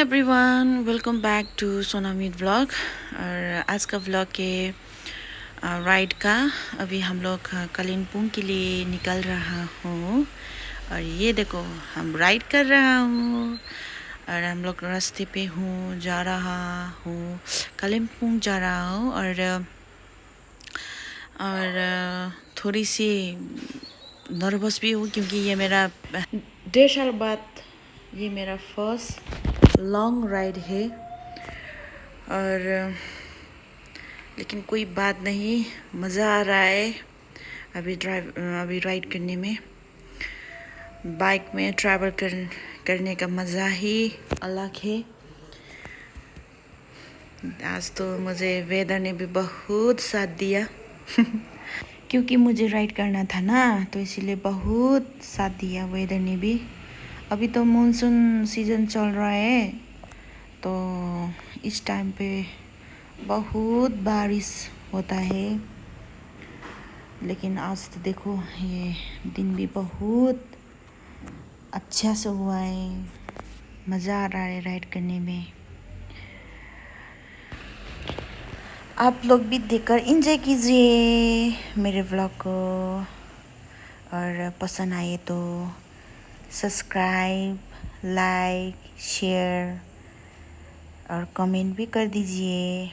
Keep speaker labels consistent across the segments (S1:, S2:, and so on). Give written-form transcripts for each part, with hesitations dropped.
S1: Everyone, welcome back to Sonam मिट vlog. और आज का व्लॉग के राइड का अभी हम लोग कालिम्पोंग के लिए निकल रहा हूँ। और ये देखो, हम राइड कर रहा हूँ और हम लोग रास्ते पे हूँ, जा रहा हूँ, कालिम्पोंग जा रहा हूँ। और थोड़ी सी नर्वस भी हूँ क्योंकि ये मेरा 1.5 साल बाद ये मेरा फर्स्ट लॉन्ग राइड है। और लेकिन कोई बात नहीं, मज़ा आ रहा है अभी राइड करने में। बाइक में ट्रैवल करने का मज़ा ही अलग है। आज तो मुझे वेदर ने भी बहुत साथ दिया क्योंकि मुझे राइड करना था ना, तो इसीलिए बहुत साथ दिया वेदर ने भी। अभी तो मानसून सीज़न चल रहा है, तो इस टाइम पे बहुत बारिश होता है। लेकिन आज तो देखो, ये दिन भी बहुत अच्छा से हुआ है। मज़ा आ रहा है राइड करने में। आप लोग भी देखकर एंजॉय कीजिए मेरे व्लॉग को। और पसंद आए तो सब्सक्राइब, लाइक, शेयर और कमेंट भी कर दीजिए।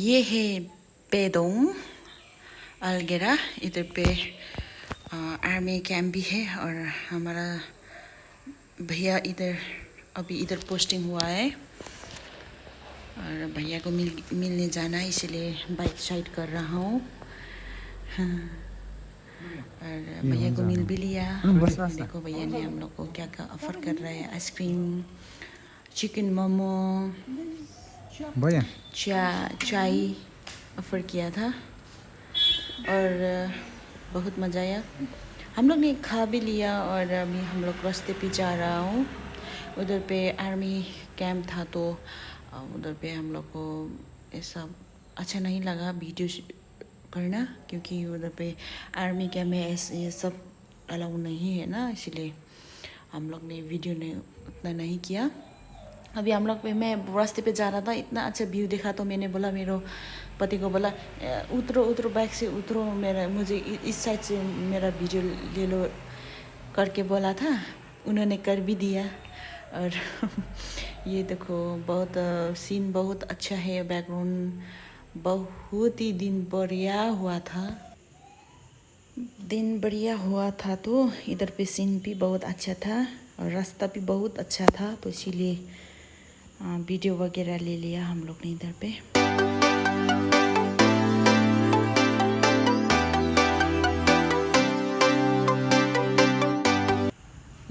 S1: ये है पेडोंग अलगेरा। इधर पे आर्मी कैंप भी है और हमारा भैया इधर अभी इधर पोस्टिंग हुआ है और भैया को मिलने जाना है, इसलिए बाइक साइड कर रहा हूँ। और भैया को मिल भी लिया। देखो भैया ने हम लोग को क्या क्या ऑफर कर रहा है, आइसक्रीम, चिकन मोमो, चाय ऑफर किया था और बहुत मज़ा आया। हम लोग ने खा भी लिया और अभी हम लोग रास्ते पे जा रहा हूँ। उधर पे आर्मी कैंप था तो उधर पे हम लोग को ऐसा अच्छा नहीं लगा वीडियो करना, क्योंकि उधर पे आर्मी कैंप में ऐसे ये सब अलाउ नहीं है ना, इसलिए हम लोग ने वीडियो ने उतना नहीं किया। अभी हम लोग पे मैं रास्ते पे जा रहा था, इतना अच्छा व्यू देखा तो मैंने बोला, मेरे पति को बोला उतरो उतरो बाइक से उतरो, मेरा मुझे इस साइड से मेरा वीडियो ले लो करके बोला था। उन्होंने कर भी दिया। और ये देखो बहुत सीन बहुत अच्छा है, बैकग्राउंड बहुत ही दिन बढ़िया हुआ था तो इधर पे सीन भी बहुत अच्छा था और रास्ता भी बहुत अच्छा था, तो इसीलिए वीडियो वगैरह ले लिया हम लोग ने इधर पे।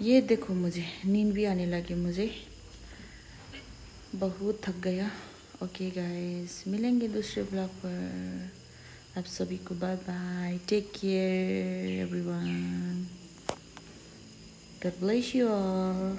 S1: ये देखो मुझे नींद भी आने लगी, मुझे बहुत थक गया। ओके गाइस, मिलेंगे दूसरे ब्लॉग पर। आप सभी को bye bye, take care everyone, God bless you all.